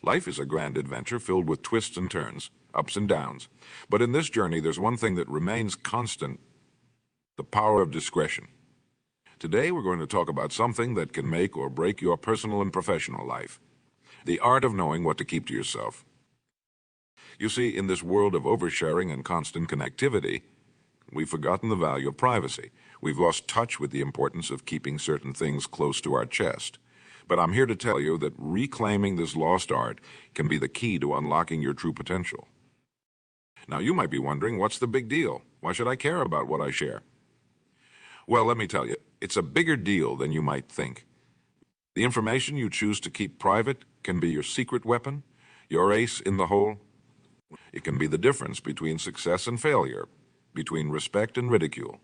Life is a grand adventure filled with twists and turns, ups and downs. But in this journey, there's one thing that remains constant: the power of discretion. Today, we're going to talk about something that can make or break your personal and professional life: the art of knowing what to keep to yourself. You see, in this world of oversharing and constant connectivity, we've forgotten the value of privacy. We've lost touch with the importance of keeping certain things close to our chest. But I'm here to tell you that reclaiming this lost art can be the key to unlocking your true potential. Now, you might be wondering, what's the big deal? Why should I care about what I share? Well, let me tell you, it's a bigger deal than you might think. The information you choose to keep private can be your secret weapon, your ace in the hole. It can be the difference between success and failure, between respect and ridicule.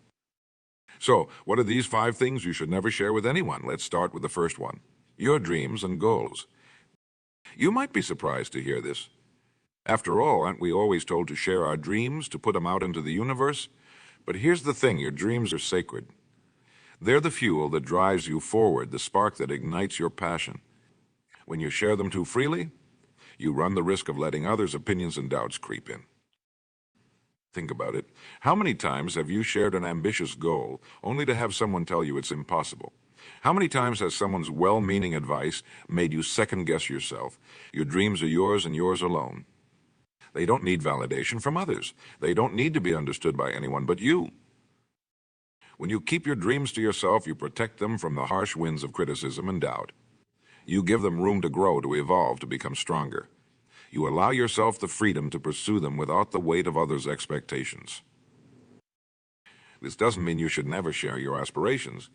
So, what are these 5 things you should never share with anyone? Let's start with the first one: your dreams and goals. You might be surprised to hear this. After all, aren't we always told to share our dreams, to put them out into the universe? But here's the thing: your dreams are sacred. They're the fuel that drives you forward, the spark that ignites your passion. When you share them too freely, you run the risk of letting others' opinions and doubts creep in. Think about it. How many times have you shared an ambitious goal only to have someone tell you it's impossible? How many times has someone's well-meaning advice made you second-guess yourself? Your dreams are yours and yours alone. They don't need validation from others. They don't need to be understood by anyone but you. When you keep your dreams to yourself, you protect them from the harsh winds of criticism and doubt. You give them room to grow, to evolve, to become stronger. You allow yourself the freedom to pursue them without the weight of others' expectations. This doesn't mean you should never share your aspirations.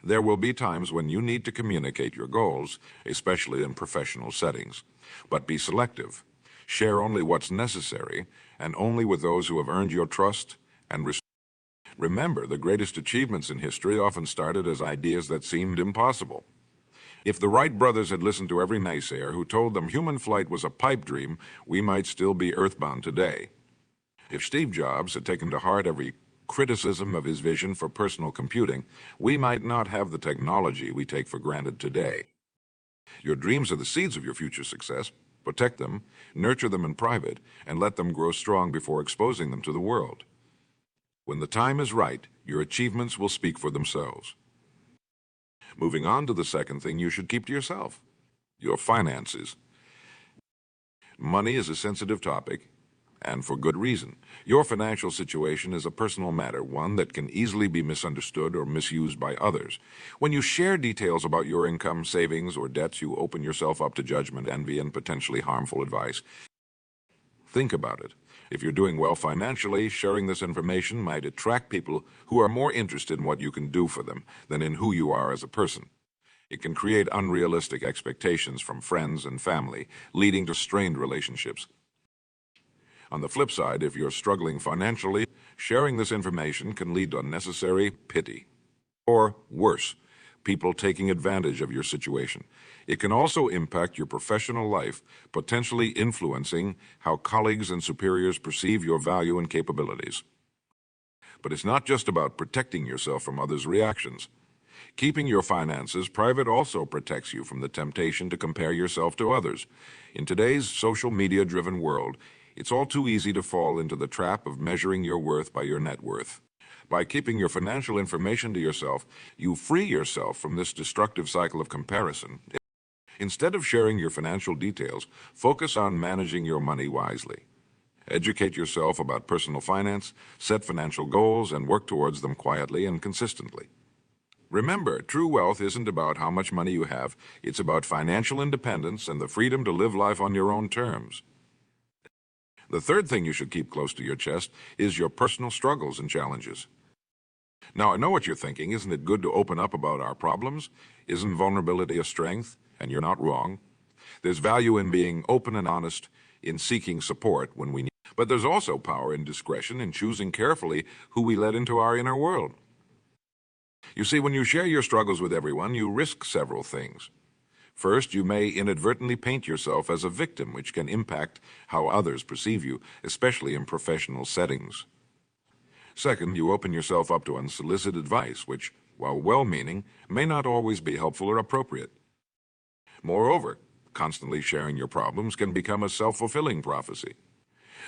There will be times when you need to communicate your goals, especially in professional settings. But be selective. Share only what's necessary, and only with those who have earned your trust and respect. Remember, the greatest achievements in history often started as ideas that seemed impossible. If the Wright brothers had listened to every naysayer who told them human flight was a pipe dream, we might still be earthbound today. If Steve Jobs had taken to heart every criticism of his vision for personal computing, we might not have the technology we take for granted today. Your dreams are the seeds of your future success. Protect them, nurture them in private, and let them grow strong before exposing them to the world. When the time is right, your achievements will speak for themselves. Moving on to the second thing you should keep to yourself: your finances. Money is a sensitive topic, and for good reason. Your financial situation is a personal matter, one that can easily be misunderstood or misused by others. When you share details about your income, savings, or debts, you open yourself up to judgment, envy, and potentially harmful advice. Think about it. If you're doing well financially, sharing this information might attract people who are more interested in what you can do for them than in who you are as a person. It can create unrealistic expectations from friends and family, leading to strained relationships. On the flip side, if you're struggling financially, sharing this information can lead to unnecessary pity. Or worse, people taking advantage of your situation. It can also impact your professional life, potentially influencing how colleagues and superiors perceive your value and capabilities. But it's not just about protecting yourself from others' reactions. Keeping your finances private also protects you from the temptation to compare yourself to others. In today's social media-driven world, it's all too easy to fall into the trap of measuring your worth by your net worth. By keeping your financial information to yourself, you free yourself from this destructive cycle of comparison. Instead of sharing your financial details, focus on managing your money wisely. Educate yourself about personal finance, set financial goals, and work towards them quietly and consistently. Remember, true wealth isn't about how much money you have. It's about financial independence and the freedom to live life on your own terms. The third thing you should keep close to your chest is your personal struggles and challenges. Now, I know what you're thinking. Isn't it good to open up about our problems? Isn't vulnerability a strength? And you're not wrong. There's value in being open and honest, in seeking support when we need it. But there's also power in discretion, in choosing carefully who we let into our inner world. You see, when you share your struggles with everyone, you risk several things. First, you may inadvertently paint yourself as a victim, which can impact how others perceive you, especially in professional settings. Second, you open yourself up to unsolicited advice, which, while well-meaning, may not always be helpful or appropriate. Moreover, Constantly sharing your problems can become a self-fulfilling prophecy.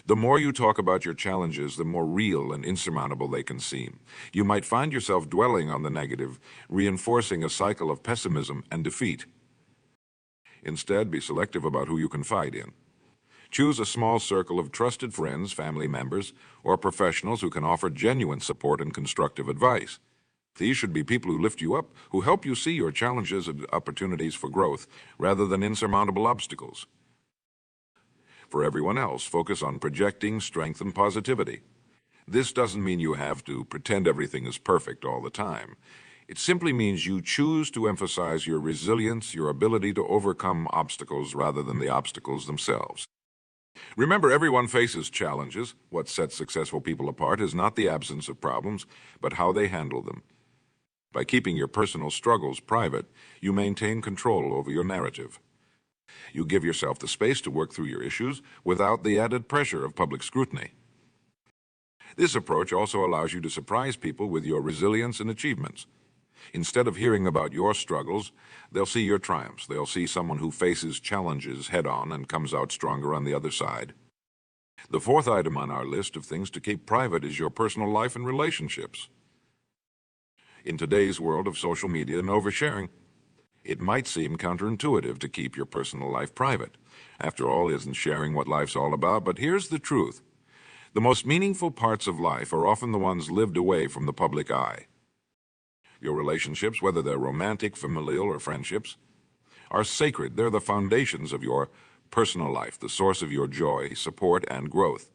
The more you talk about your challenges, the more real and insurmountable they can seem. You might find yourself dwelling on the negative, reinforcing a cycle of pessimism and defeat. Instead, be selective about who you confide in. Choose a small circle of trusted friends, family members, or professionals who can offer genuine support and constructive advice. These should be people who lift you up, who help you see your challenges and opportunities for growth, rather than insurmountable obstacles. For everyone else, focus on projecting strength and positivity. This doesn't mean you have to pretend everything is perfect all the time. It simply means you choose to emphasize your resilience, your ability to overcome obstacles rather than the obstacles themselves. Remember, everyone faces challenges. What sets successful people apart is not the absence of problems, but how they handle them. By keeping your personal struggles private, you maintain control over your narrative. You give yourself the space to work through your issues without the added pressure of public scrutiny. This approach also allows you to surprise people with your resilience and achievements. Instead of hearing about your struggles, they'll see your triumphs. They'll see someone who faces challenges head-on and comes out stronger on the other side. The fourth item on our list of things to keep private is your personal life and relationships. In today's world of social media and oversharing, it might seem counterintuitive to keep your personal life private. After all, isn't sharing what life's all about? But here's the truth. The most meaningful parts of life are often the ones lived away from the public eye. Your relationships, whether they're romantic, familial, or friendships, are sacred. They're the foundations of your personal life, the source of your joy, support, and growth.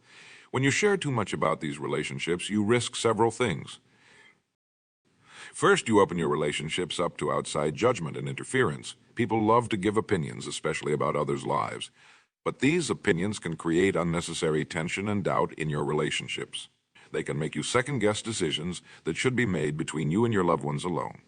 When you share too much about these relationships, you risk several things. First, you open your relationships up to outside judgment and interference. People love to give opinions, especially about others' lives. But these opinions can create unnecessary tension and doubt in your relationships. They can make you second-guess decisions that should be made between you and your loved ones alone.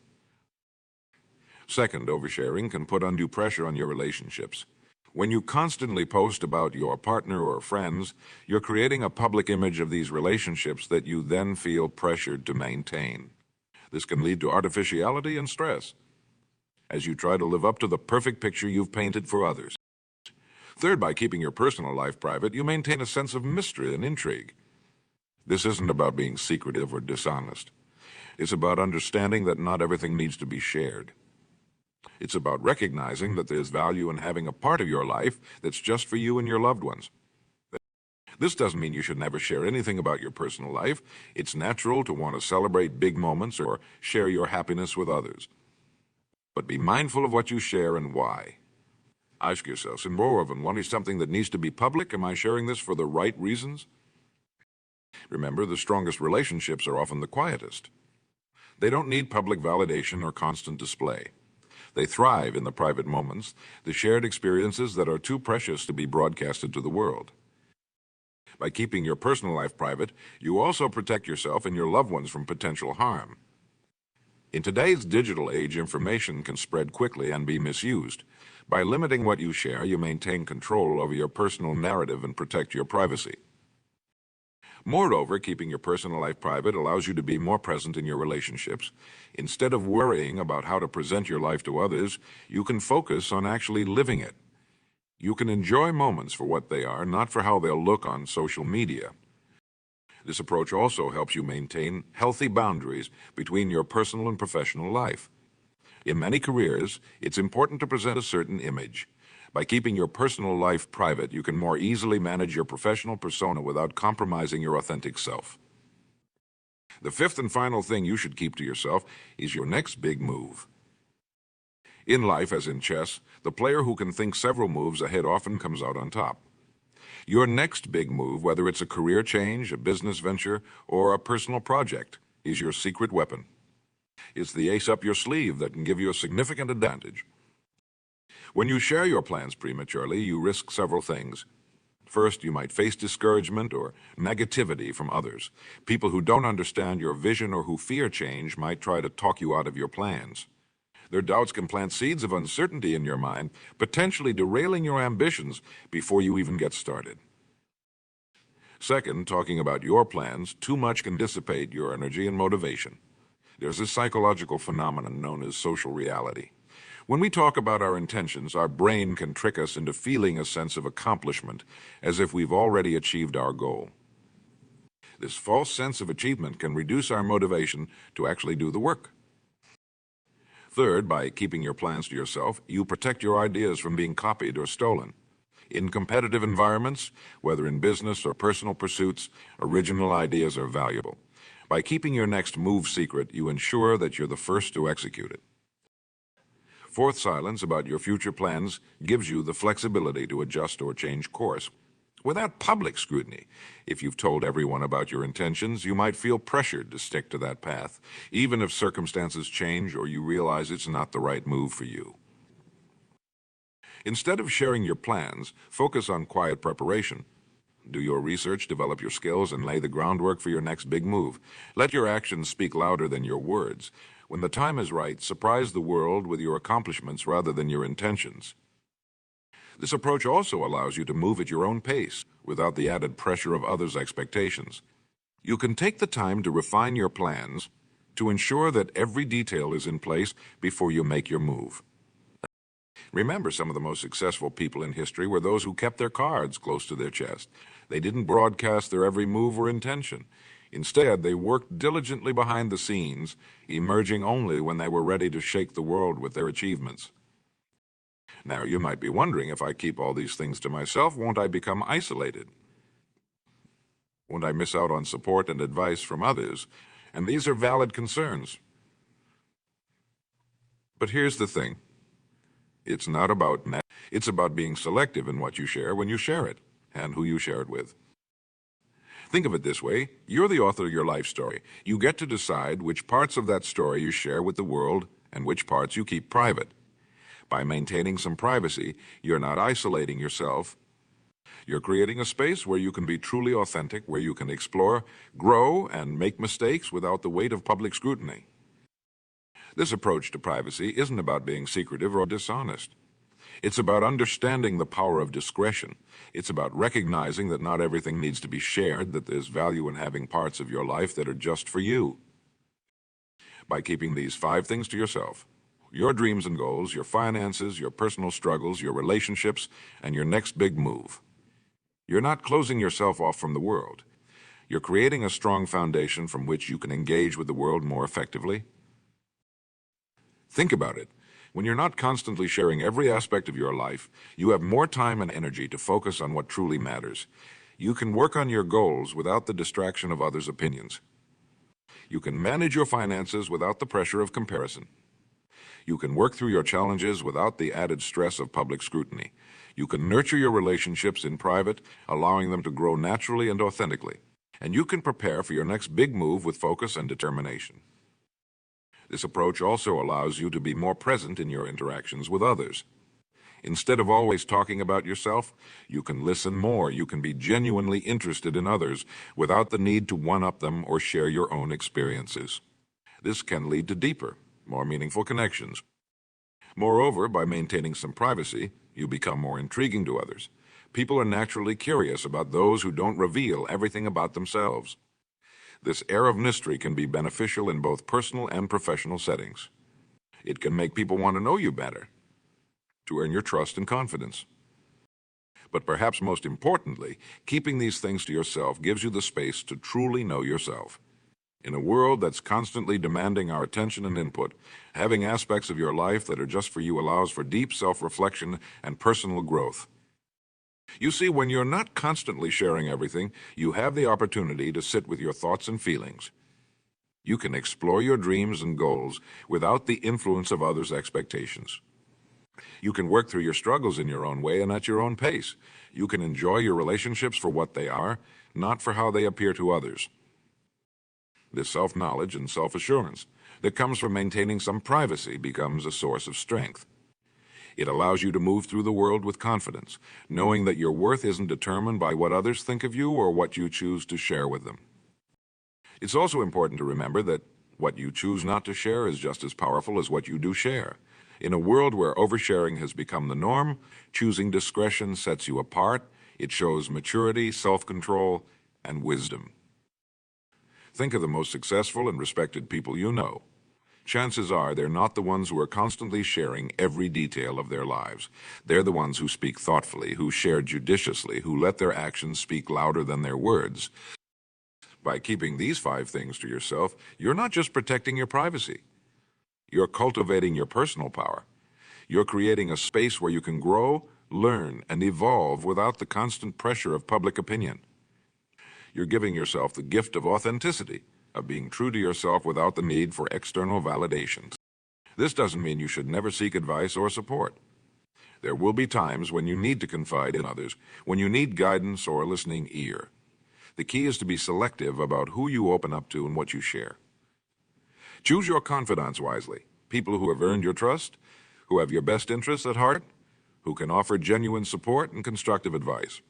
Second, oversharing can put undue pressure on your relationships. When you constantly post about your partner or friends, you're creating a public image of these relationships that you then feel pressured to maintain. This can lead to artificiality and stress as you try to live up to the perfect picture you've painted for others. Third, by keeping your personal life private, you maintain a sense of mystery and intrigue. This isn't about being secretive or dishonest. It's about understanding that not everything needs to be shared. It's about recognizing that there's value in having a part of your life that's just for you and your loved ones. This doesn't mean you should never share anything about your personal life. It's natural to want to celebrate big moments or share your happiness with others. But be mindful of what you share and why. Ask yourself, in more of wanting something that needs to be public, am I sharing this for the right reasons? Remember, the strongest relationships are often the quietest. They don't need public validation or constant display. They thrive in the private moments, the shared experiences that are too precious to be broadcasted to the world. By keeping your personal life private, you also protect yourself and your loved ones from potential harm. In today's digital age, information can spread quickly and be misused. By limiting what you share, you maintain control over your personal narrative and protect your privacy. Moreover, keeping your personal life private allows you to be more present in your relationships. Instead of worrying about how to present your life to others, you can focus on actually living it. You can enjoy moments for what they are, not for how they'll look on social media. This approach also helps you maintain healthy boundaries between your personal and professional life. In many careers, it's important to present a certain image. By keeping your personal life private, you can more easily manage your professional persona without compromising your authentic self. The fifth and final thing you should keep to yourself is your next big move. In life, as in chess, the player who can think several moves ahead often comes out on top. Your next big move, whether it's a career change, a business venture, or a personal project, is your secret weapon. It's the ace up your sleeve that can give you a significant advantage. When you share your plans prematurely, you risk several things. First, you might face discouragement or negativity from others. People who don't understand your vision or who fear change might try to talk you out of your plans. Their doubts can plant seeds of uncertainty in your mind, potentially derailing your ambitions before you even get started. Second, talking about your plans, too much can dissipate your energy and motivation. There's a psychological phenomenon known as social reality. When we talk about our intentions, our brain can trick us into feeling a sense of accomplishment, as if we've already achieved our goal. This false sense of achievement can reduce our motivation to actually do the work. Third, by keeping your plans to yourself, you protect your ideas from being copied or stolen. In competitive environments, whether in business or personal pursuits, original ideas are valuable. By keeping your next move secret, you ensure that you're the first to execute it. Fourth, silence about your future plans gives you the flexibility to adjust or change course without public scrutiny. If you've told everyone about your intentions, you might feel pressured to stick to that path, even if circumstances change or you realize it's not the right move for you. Instead of sharing your plans, focus on quiet preparation. Do your research, develop your skills, and lay the groundwork for your next big move. Let your actions speak louder than your words. When the time is right, surprise the world with your accomplishments rather than your intentions. This approach also allows you to move at your own pace without the added pressure of others' expectations. You can take the time to refine your plans to ensure that every detail is in place before you make your move. Remember, some of the most successful people in history were those who kept their cards close to their chest. They didn't broadcast their every move or intention. Instead, they worked diligently behind the scenes, emerging only when they were ready to shake the world with their achievements. Now, you might be wondering, if I keep all these things to myself, won't I become isolated? Won't I miss out on support and advice from others? And these are valid concerns. But here's the thing. It's not about that. It's about being selective in what you share when you share it, and who you share it with. Think of it this way. You're the author of your life story. You get to decide which parts of that story you share with the world and which parts you keep private. By maintaining some privacy, you're not isolating yourself. You're creating a space where you can be truly authentic, where you can explore, grow, and make mistakes without the weight of public scrutiny. This approach to privacy isn't about being secretive or dishonest. It's about understanding the power of discretion. It's about recognizing that not everything needs to be shared, that there's value in having parts of your life that are just for you. By keeping these 5 things to yourself, your dreams and goals, your finances, your personal struggles, your relationships, and your next big move, you're not closing yourself off from the world. You're creating a strong foundation from which you can engage with the world more effectively. Think about it. When you're not constantly sharing every aspect of your life, you have more time and energy to focus on what truly matters. You can work on your goals without the distraction of others' opinions. You can manage your finances without the pressure of comparison. You can work through your challenges without the added stress of public scrutiny. You can nurture your relationships in private, allowing them to grow naturally and authentically. And you can prepare for your next big move with focus and determination. This approach also allows you to be more present in your interactions with others. Instead of always talking about yourself, you can listen more. You can be genuinely interested in others without the need to one-up them or share your own experiences. This can lead to deeper, more meaningful connections. Moreover, by maintaining some privacy, you become more intriguing to others. People are naturally curious about those who don't reveal everything about themselves. This air of mystery can be beneficial in both personal and professional settings. It can make people want to know you better, to earn your trust and confidence. But perhaps most importantly, keeping these things to yourself gives you the space to truly know yourself. In a world that's constantly demanding our attention and input, having aspects of your life that are just for you allows for deep self-reflection and personal growth. You see, when you're not constantly sharing everything, you have the opportunity to sit with your thoughts and feelings. You can explore your dreams and goals without the influence of others' expectations. You can work through your struggles in your own way and at your own pace. You can enjoy your relationships for what they are, not for how they appear to others. This self-knowledge and self-assurance that comes from maintaining some privacy becomes a source of strength. It allows you to move through the world with confidence, knowing that your worth isn't determined by what others think of you or what you choose to share with them. It's also important to remember that what you choose not to share is just as powerful as what you do share. In a world where oversharing has become the norm, choosing discretion sets you apart. It shows maturity, self-control, and wisdom. Think of the most successful and respected people you know. chances are they're not the ones who are constantly sharing every detail of their lives. They're the ones who speak thoughtfully, who share judiciously, who let their actions speak louder than their words. By keeping these 5 things to yourself, you're not just protecting your privacy. You're cultivating your personal power. You're creating a space where you can grow, learn, and evolve without the constant pressure of public opinion. You're giving yourself the gift of authenticity, of being true to yourself without the need for external validation. This doesn't mean you should never seek advice or support. There will be times when you need to confide in others, when you need guidance or a listening ear. The key is to be selective about who you open up to and what you share. Choose your confidants wisely, people who have earned your trust, who have your best interests at heart, who can offer genuine support and constructive advice.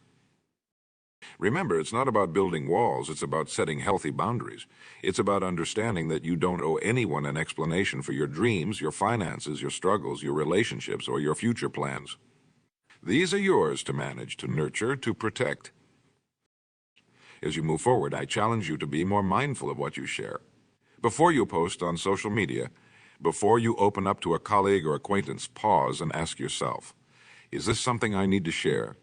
Remember, it's not about building walls, it's about setting healthy boundaries. It's about understanding that you don't owe anyone an explanation for your dreams, your finances, your struggles, your relationships, or your future plans. These are yours to manage, to nurture, to protect. As you move forward, I challenge you to be more mindful of what you share. Before you post on social media, before you open up to a colleague or acquaintance, pause and ask yourself, is this something I need to share?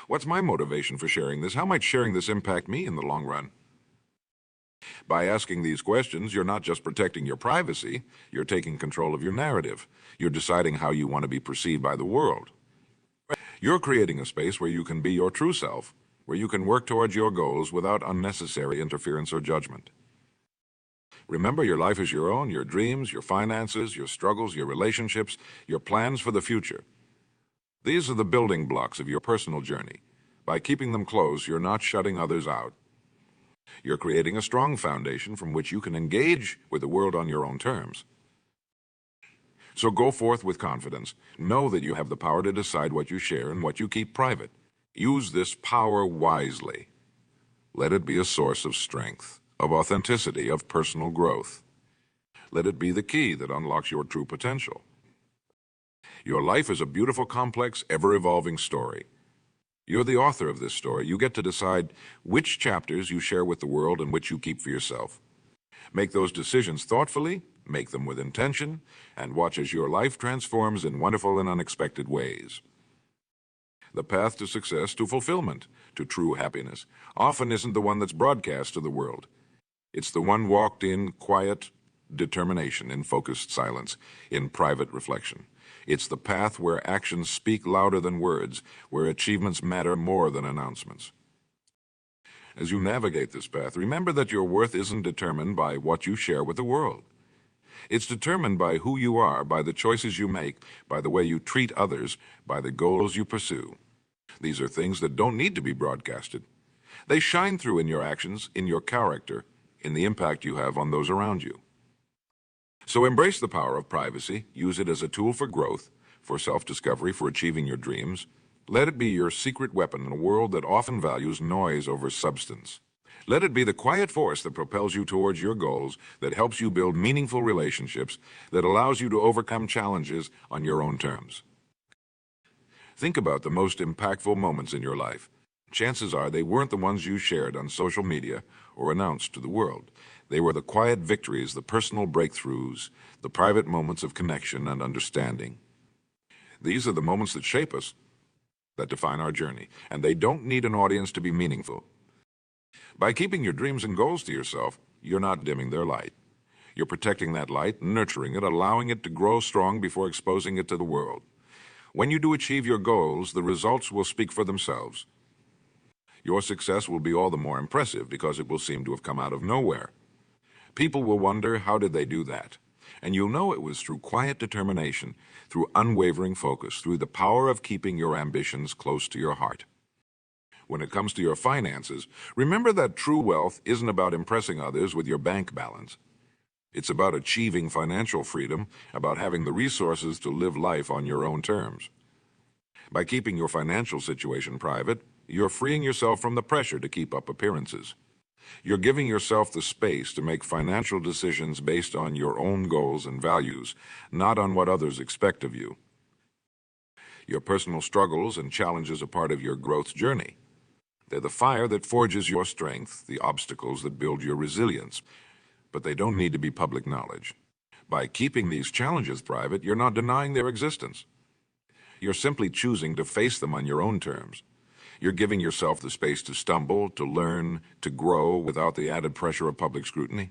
What's my motivation for sharing this? How might sharing this impact me in the long run? By asking these questions, you're not just protecting your privacy, you're taking control of your narrative. You're deciding how you want to be perceived by the world. You're creating a space where you can be your true self, where you can work towards your goals without unnecessary interference or judgment. Remember, your life is your own, your dreams, your finances, your struggles, your relationships, your plans for the future. These are the building blocks of your personal journey. By keeping them close, you're not shutting others out. You're creating a strong foundation from which you can engage with the world on your own terms. So go forth with confidence. Know that you have the power to decide what you share and what you keep private. Use this power wisely. Let it be a source of strength, of authenticity, of personal growth. Let it be the key that unlocks your true potential. Your life is a beautiful, complex, ever-evolving story. You're the author of this story. You get to decide which chapters you share with the world and which you keep for yourself. Make those decisions thoughtfully, make them with intention, and watch as your life transforms in wonderful and unexpected ways. The path to success, to fulfillment, to true happiness, often isn't the one that's broadcast to the world. It's the one walked in quiet determination, in focused silence, in private reflection. It's the path where actions speak louder than words, where achievements matter more than announcements. As you navigate this path, remember that your worth isn't determined by what you share with the world. It's determined by who you are, by the choices you make, by the way you treat others, by the goals you pursue. These are things that don't need to be broadcasted. They shine through in your actions, in your character, in the impact you have on those around you. So embrace the power of privacy, use it as a tool for growth, for self-discovery, for achieving your dreams. Let it be your secret weapon in a world that often values noise over substance. Let it be the quiet force that propels you towards your goals, that helps you build meaningful relationships, that allows you to overcome challenges on your own terms. Think about the most impactful moments in your life. Chances are they weren't the ones you shared on social media or announced to the world. They were the quiet victories, the personal breakthroughs, the private moments of connection and understanding. These are the moments that shape us, that define our journey, and they don't need an audience to be meaningful. By keeping your dreams and goals to yourself, you're not dimming their light. You're protecting that light, nurturing it, allowing it to grow strong before exposing it to the world. When you do achieve your goals, the results will speak for themselves. Your success will be all the more impressive because it will seem to have come out of nowhere. People will wonder, how did they do that? And you'll know it was through quiet determination, through unwavering focus, through the power of keeping your ambitions close to your heart. When it comes to your finances, remember that true wealth isn't about impressing others with your bank balance. It's about achieving financial freedom, about having the resources to live life on your own terms. By keeping your financial situation private, you're freeing yourself from the pressure to keep up appearances. You're giving yourself the space to make financial decisions based on your own goals and values, not on what others expect of you. Your personal struggles and challenges are part of your growth journey. They're the fire that forges your strength, the obstacles that build your resilience, but they don't need to be public knowledge. By keeping these challenges private, you're not denying their existence. You're simply choosing to face them on your own terms. You're giving yourself the space to stumble, to learn, to grow without the added pressure of public scrutiny.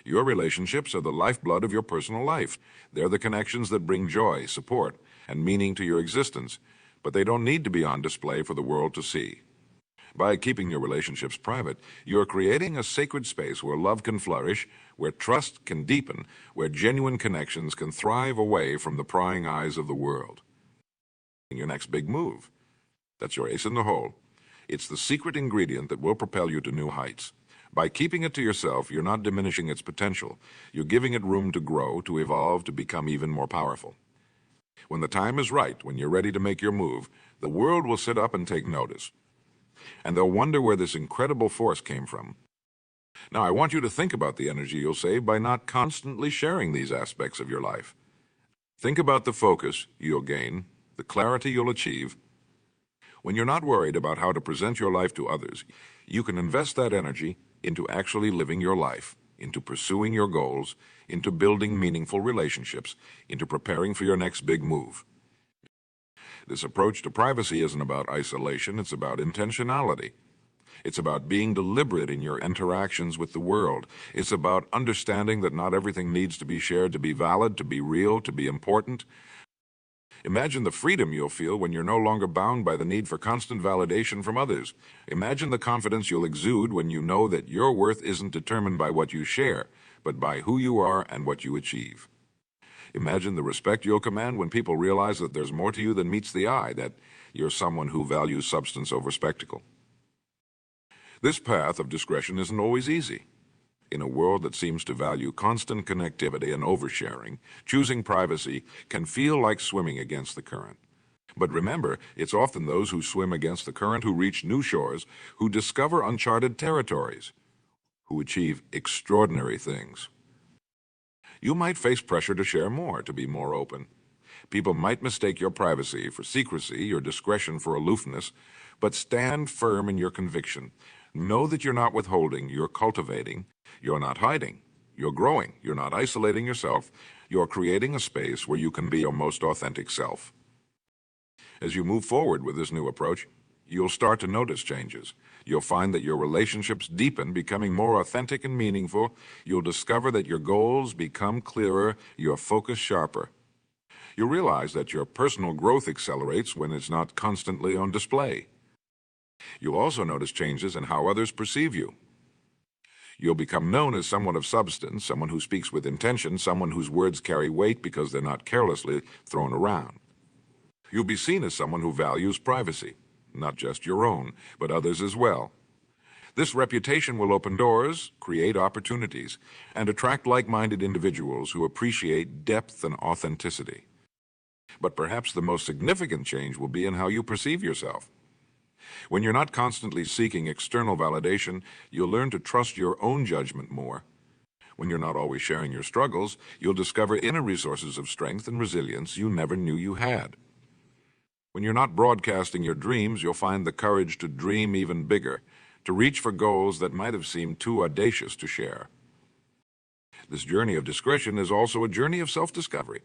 Your relationships are the lifeblood of your personal life. They're the connections that bring joy, support, and meaning to your existence, but they don't need to be on display for the world to see. By keeping your relationships private, you're creating a sacred space where love can flourish, where trust can deepen, where genuine connections can thrive away from the prying eyes of the world. Your next big move. That's your ace in the hole. It's the secret ingredient that will propel you to new heights. By keeping it to yourself, you're not diminishing its potential. You're giving it room to grow, to evolve, to become even more powerful. When the time is right, when you're ready to make your move, the world will sit up and take notice. And they'll wonder where this incredible force came from. Now, I want you to think about the energy you'll save by not constantly sharing these aspects of your life. Think about the focus you'll gain, the clarity you'll achieve. When you're not worried about how to present your life to others, you can invest that energy into actually living your life, into pursuing your goals, into building meaningful relationships, into preparing for your next big move. This approach to privacy isn't about isolation, it's about intentionality. It's about being deliberate in your interactions with the world. It's about understanding that not everything needs to be shared to be valid, to be real, to be important. Imagine the freedom you'll feel when you're no longer bound by the need for constant validation from others. Imagine the confidence you'll exude when you know that your worth isn't determined by what you share, but by who you are and what you achieve. Imagine the respect you'll command when people realize that there's more to you than meets the eye, that you're someone who values substance over spectacle. This path of discretion isn't always easy. In a world that seems to value constant connectivity and oversharing, choosing privacy can feel like swimming against the current. But remember, it's often those who swim against the current who reach new shores, who discover uncharted territories, who achieve extraordinary things. You might face pressure to share more, to be more open. People might mistake your privacy for secrecy, your discretion for aloofness, but stand firm in your conviction. Know that you're not withholding, you're cultivating, you're not hiding, you're growing, you're not isolating yourself, you're creating a space where you can be your most authentic self. As you move forward with this new approach, you'll start to notice changes. You'll find that your relationships deepen, becoming more authentic and meaningful. You'll discover that your goals become clearer, your focus sharper. You'll realize that your personal growth accelerates when it's not constantly on display. You'll also notice changes in how others perceive you. You'll become known as someone of substance, someone who speaks with intention, someone whose words carry weight because they're not carelessly thrown around. You'll be seen as someone who values privacy, not just your own, but others as well. This reputation will open doors, create opportunities, and attract like-minded individuals who appreciate depth and authenticity. But perhaps the most significant change will be in how you perceive yourself. When you're not constantly seeking external validation, you'll learn to trust your own judgment more. When you're not always sharing your struggles, you'll discover inner resources of strength and resilience you never knew you had. When you're not broadcasting your dreams, you'll find the courage to dream even bigger, to reach for goals that might have seemed too audacious to share. This journey of discretion is also a journey of self-discovery.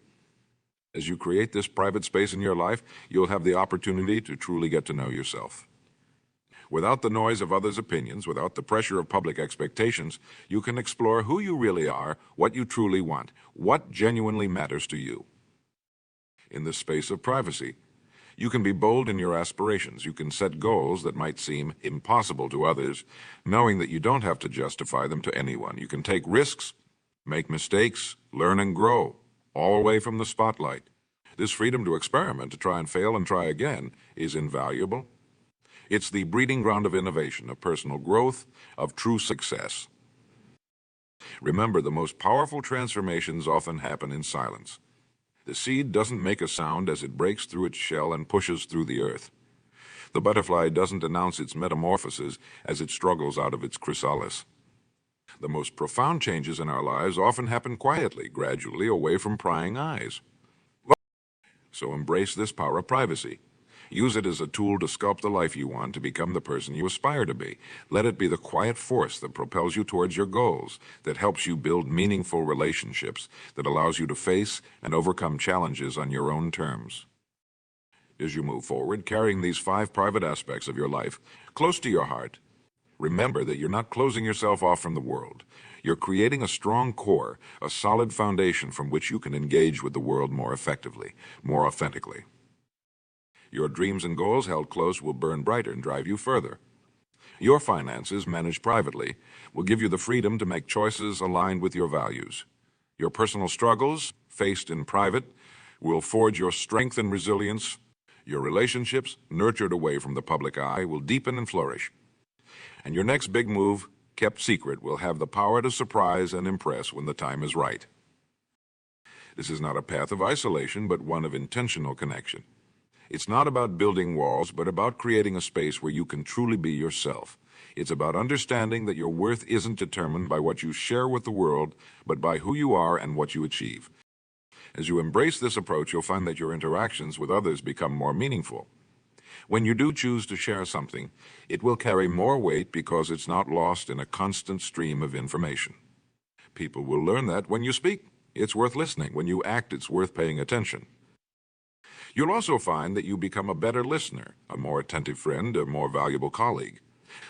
As you create this private space in your life, you'll have the opportunity to truly get to know yourself. Without the noise of others' opinions, without the pressure of public expectations, you can explore who you really are, what you truly want, what genuinely matters to you. In this space of privacy, you can be bold in your aspirations. You can set goals that might seem impossible to others, knowing that you don't have to justify them to anyone. You can take risks, make mistakes, learn and grow, all away from the spotlight. This freedom to experiment, to try and fail and try again, is invaluable. It's the breeding ground of innovation, of personal growth, of true success. Remember, the most powerful transformations often happen in silence. The seed doesn't make a sound as it breaks through its shell and pushes through the earth. The butterfly doesn't announce its metamorphosis as it struggles out of its chrysalis. The most profound changes in our lives often happen quietly, gradually, away from prying eyes. So embrace this power of privacy. Use it as a tool to sculpt the life you want to become the person you aspire to be. Let it be the quiet force that propels you towards your goals, that helps you build meaningful relationships, that allows you to face and overcome challenges on your own terms. As you move forward, carrying these 5 private aspects of your life close to your heart, remember that you're not closing yourself off from the world. You're creating a strong core, a solid foundation from which you can engage with the world more effectively, more authentically. Your dreams and goals held close will burn brighter and drive you further. Your finances, managed privately, will give you the freedom to make choices aligned with your values. Your personal struggles, faced in private, will forge your strength and resilience. Your relationships, nurtured away from the public eye, will deepen and flourish. And your next big move, kept secret, will have the power to surprise and impress when the time is right. This is not a path of isolation, but one of intentional connection. It's not about building walls, but about creating a space where you can truly be yourself. It's about understanding that your worth isn't determined by what you share with the world, but by who you are and what you achieve. As you embrace this approach, you'll find that your interactions with others become more meaningful. When you do choose to share something, it will carry more weight because it's not lost in a constant stream of information. People will learn that when you speak, it's worth listening. When you act, it's worth paying attention. You'll also find that you become a better listener, a more attentive friend, a more valuable colleague.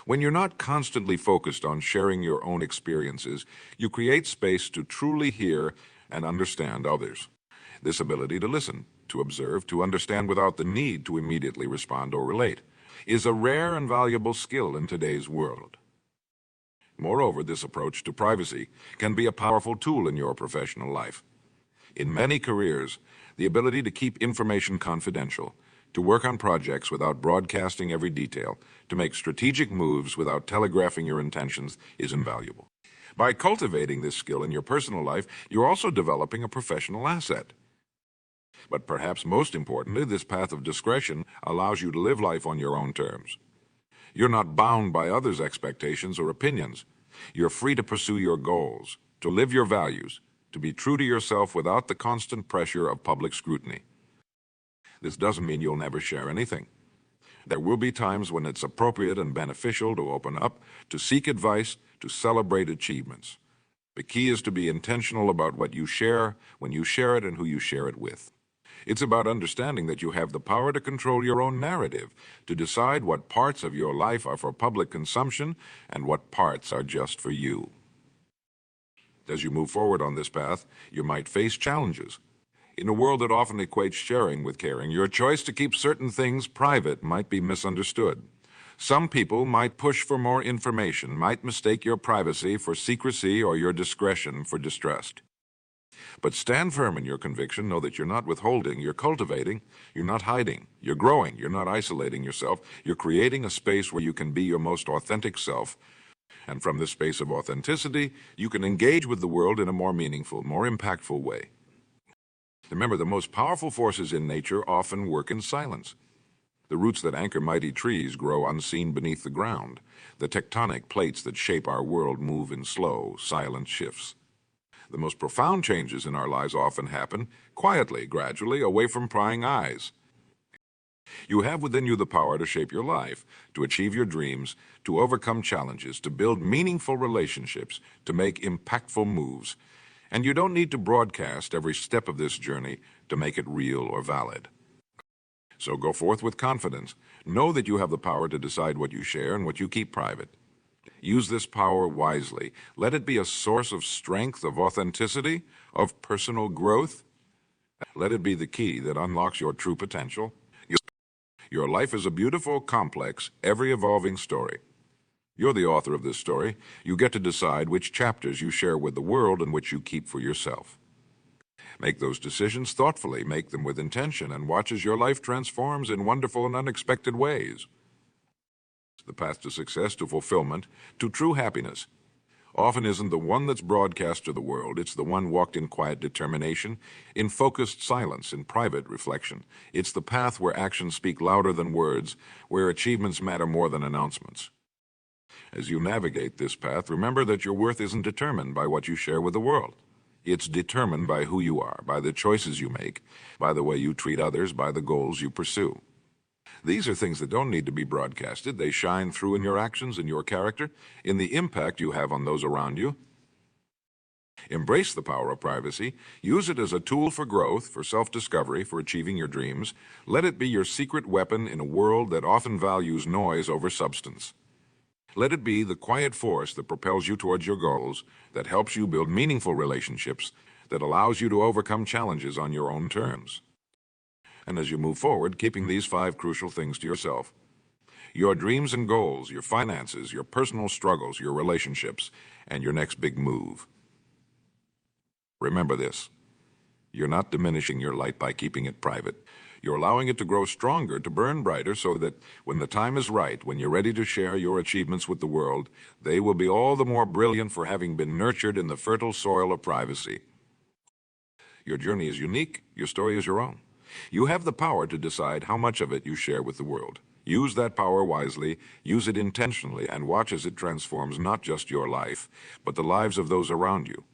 When you're not constantly focused on sharing your own experiences, you create space to truly hear and understand others. This ability to listen, to observe, to understand without the need to immediately respond or relate, is a rare and valuable skill in today's world. Moreover, this approach to privacy can be a powerful tool in your professional life. In many careers, the ability to keep information confidential, to work on projects without broadcasting every detail, to make strategic moves without telegraphing your intentions is invaluable. By cultivating this skill in your personal life, you're also developing a professional asset. But perhaps most importantly, this path of discretion allows you to live life on your own terms. You're not bound by others' expectations or opinions. You're free to pursue your goals, to live your values, to be true to yourself without the constant pressure of public scrutiny. This doesn't mean you'll never share anything. There will be times when it's appropriate and beneficial to open up, to seek advice, to celebrate achievements. The key is to be intentional about what you share, when you share it, and who you share it with. It's about understanding that you have the power to control your own narrative, to decide what parts of your life are for public consumption and what parts are just for you. As you move forward on this path, you might face challenges. In a world that often equates sharing with caring, your choice to keep certain things private might be misunderstood. Some people might push for more information, might mistake your privacy for secrecy or your discretion for distrust. But stand firm in your conviction. Know that you're not withholding, you're cultivating, you're not hiding, you're growing, you're not isolating yourself, you're creating a space where you can be your most authentic self. And from this space of authenticity, you can engage with the world in a more meaningful, more impactful way. Remember, the most powerful forces in nature often work in silence. The roots that anchor mighty trees grow unseen beneath the ground. The tectonic plates that shape our world move in slow, silent shifts. The most profound changes in our lives often happen quietly, gradually, away from prying eyes. You have within you the power to shape your life, to achieve your dreams, to overcome challenges, to build meaningful relationships, to make impactful moves. And you don't need to broadcast every step of this journey to make it real or valid. So go forth with confidence. Know that you have the power to decide what you share and what you keep private. Use this power wisely. Let it be a source of strength, of authenticity, of personal growth. Let it be the key that unlocks your true potential. Your life is a beautiful, complex, ever-evolving story. You're the author of this story. You get to decide which chapters you share with the world and which you keep for yourself. Make those decisions thoughtfully, make them with intention, and watch as your life transforms in wonderful and unexpected ways. The path to success, to fulfillment, to true happiness, often isn't the one that's broadcast to the world. It's the one walked in quiet determination, in focused silence, in private reflection. It's the path where actions speak louder than words, where achievements matter more than announcements. As you navigate this path, remember that your worth isn't determined by what you share with the world. It's determined by who you are, by the choices you make, by the way you treat others, by the goals you pursue. These are things that don't need to be broadcasted. They shine through in your actions, in your character, in the impact you have on those around you. Embrace the power of privacy. Use it as a tool for growth, for self-discovery, for achieving your dreams. Let it be your secret weapon in a world that often values noise over substance. Let it be the quiet force that propels you towards your goals, that helps you build meaningful relationships, that allows you to overcome challenges on your own terms. And as you move forward, keeping these 5 crucial things to yourself: your dreams and goals, your finances, your personal struggles, your relationships, and your next big move. Remember this: you're not diminishing your light by keeping it private. You're allowing it to grow stronger, to burn brighter, so that when the time is right, when you're ready to share your achievements with the world, they will be all the more brilliant for having been nurtured in the fertile soil of privacy. Your journey is unique. Your story is your own. You have the power to decide how much of it you share with the world. Use that power wisely, use it intentionally, and watch as it transforms not just your life, but the lives of those around you.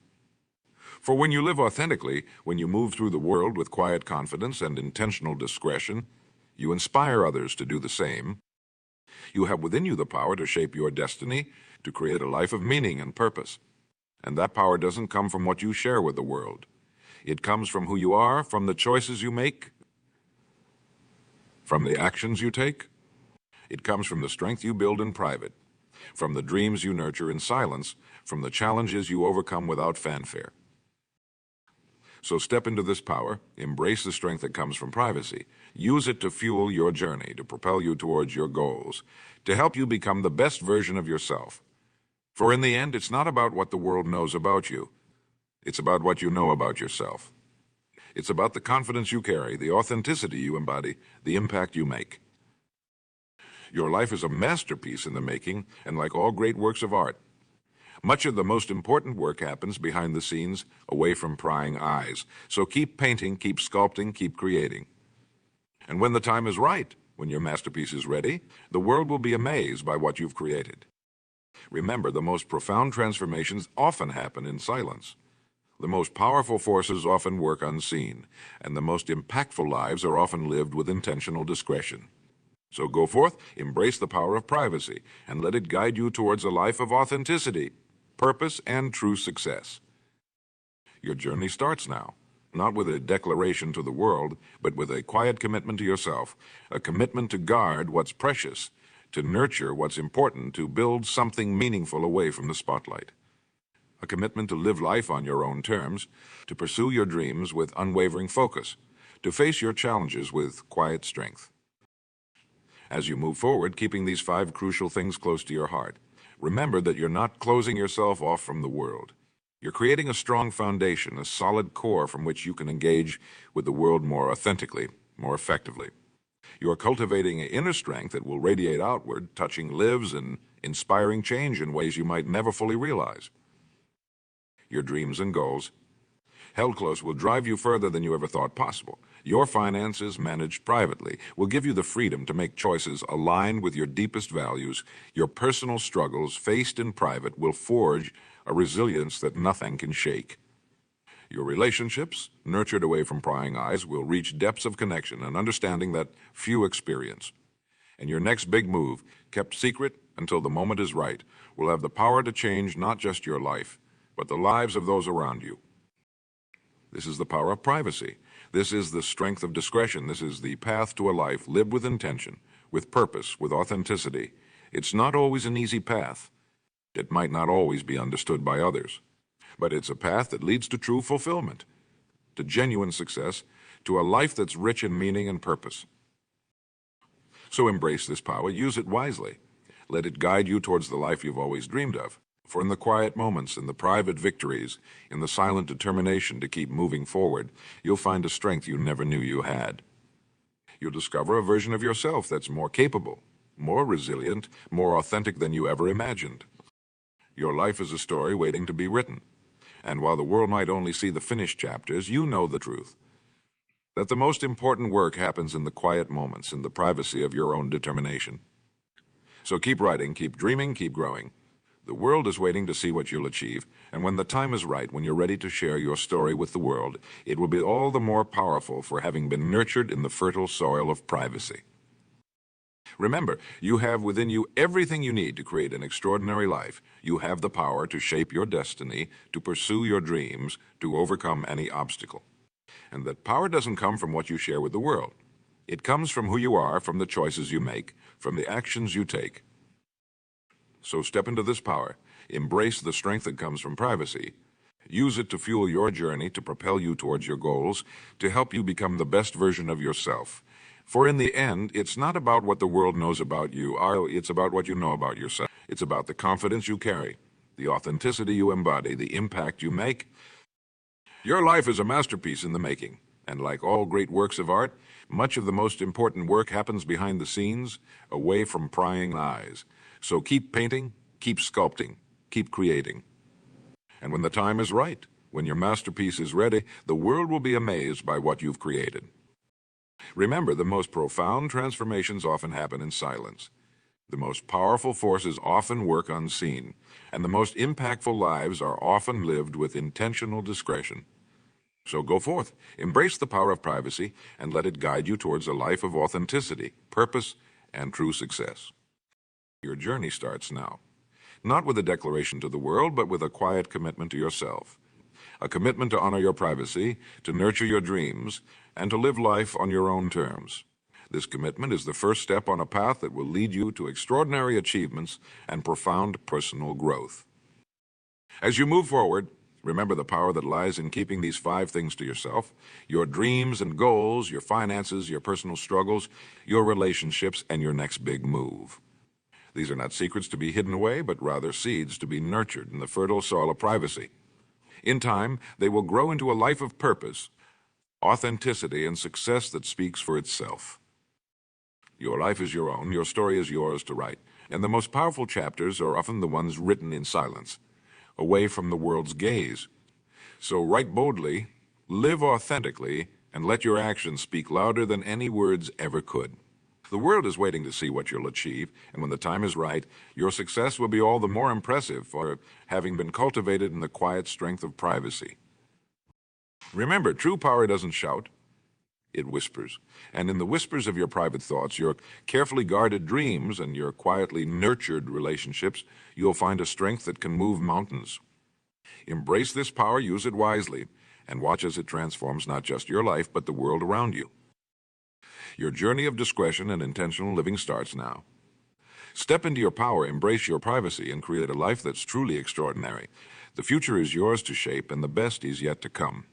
For when you live authentically, when you move through the world with quiet confidence and intentional discretion, you inspire others to do the same. You have within you the power to shape your destiny, to create a life of meaning and purpose. And that power doesn't come from what you share with the world. It comes from who you are, from the choices you make, from the actions you take. It comes from the strength you build in private, from the dreams you nurture in silence, from the challenges you overcome without fanfare. So step into this power, embrace the strength that comes from privacy. Use it to fuel your journey, to propel you towards your goals, to help you become the best version of yourself. For in the end, it's not about what the world knows about you. It's about what you know about yourself. It's about the confidence you carry, the authenticity you embody, the impact you make. Your life is a masterpiece in the making, and like all great works of art, much of the most important work happens behind the scenes, away from prying eyes. So keep painting, keep sculpting, keep creating. And when the time is right, when your masterpiece is ready, the world will be amazed by what you've created. Remember, the most profound transformations often happen in silence. The most powerful forces often work unseen, and the most impactful lives are often lived with intentional discretion. So go forth, embrace the power of privacy, and let it guide you towards a life of authenticity, purpose, and true success. Your journey starts now, not with a declaration to the world, but with a quiet commitment to yourself, a commitment to guard what's precious, to nurture what's important, to build something meaningful away from the spotlight. A commitment to live life on your own terms, to pursue your dreams with unwavering focus, to face your challenges with quiet strength. As you move forward, keeping these 5 crucial things close to your heart, remember that you're not closing yourself off from the world. You're creating a strong foundation, a solid core from which you can engage with the world more authentically, more effectively. You're cultivating an inner strength that will radiate outward, touching lives and inspiring change in ways you might never fully realize. Your dreams and goals, held close, will drive you further than you ever thought possible. Your finances, managed privately, will give you the freedom to make choices aligned with your deepest values. Your personal struggles, faced in private, will forge a resilience that nothing can shake. Your relationships, nurtured away from prying eyes, will reach depths of connection and understanding that few experience. And your next big move, kept secret until the moment is right, will have the power to change not just your life, but the lives of those around you. This is the power of privacy. This is the strength of discretion. This is the path to a life lived with intention, with purpose, with authenticity. It's not always an easy path. It might not always be understood by others. But it's a path that leads to true fulfillment, to genuine success, to a life that's rich in meaning and purpose. So embrace this power. Use it wisely. Let it guide you towards the life you've always dreamed of. For in the quiet moments, in the private victories, in the silent determination to keep moving forward, you'll find a strength you never knew you had. You'll discover a version of yourself that's more capable, more resilient, more authentic than you ever imagined. Your life is a story waiting to be written. And while the world might only see the finished chapters, you know the truth. That the most important work happens in the quiet moments, in the privacy of your own determination. So keep writing, keep dreaming, keep growing. The world is waiting to see what you'll achieve, and when the time is right, when you're ready to share your story with the world, it will be all the more powerful for having been nurtured in the fertile soil of privacy. Remember, you have within you everything you need to create an extraordinary life. You have the power to shape your destiny, to pursue your dreams, to overcome any obstacle. And that power doesn't come from what you share with the world. It comes from who you are, from the choices you make, from the actions you take. So step into this power. Embrace the strength that comes from privacy. Use it to fuel your journey, to propel you towards your goals, to help you become the best version of yourself. For in the end, it's not about what the world knows about you, it's about what you know about yourself. It's about the confidence you carry, the authenticity you embody, the impact you make. Your life is a masterpiece in the making, and like all great works of art, much of the most important work happens behind the scenes, away from prying eyes. So keep painting, keep sculpting, keep creating. And when the time is right, when your masterpiece is ready, the world will be amazed by what you've created. Remember, the most profound transformations often happen in silence. The most powerful forces often work unseen, and the most impactful lives are often lived with intentional discretion. So go forth, embrace the power of privacy, and let it guide you towards a life of authenticity, purpose, and true success. Your journey starts now, not with a declaration to the world, but with a quiet commitment to yourself. A commitment to honor your privacy, to nurture your dreams, and to live life on your own terms. This commitment is the first step on a path that will lead you to extraordinary achievements and profound personal growth. As you move forward, remember the power that lies in keeping these 5 things to yourself: your dreams and goals, your finances, your personal struggles, your relationships, and your next big move. These are not secrets to be hidden away, but rather seeds to be nurtured in the fertile soil of privacy. In time, they will grow into a life of purpose, authenticity, and success that speaks for itself. Your life is your own, your story is yours to write, and the most powerful chapters are often the ones written in silence, away from the world's gaze. So write boldly, live authentically, and let your actions speak louder than any words ever could. The world is waiting to see what you'll achieve, and when the time is right, your success will be all the more impressive for having been cultivated in the quiet strength of privacy. Remember, true power doesn't shout, it whispers. And in the whispers of your private thoughts, your carefully guarded dreams, and your quietly nurtured relationships, you'll find a strength that can move mountains. Embrace this power, use it wisely, and watch as it transforms not just your life, but the world around you. Your journey of discretion and intentional living starts now. Step into your power, embrace your privacy, and create a life that's truly extraordinary. The future is yours to shape, and the best is yet to come.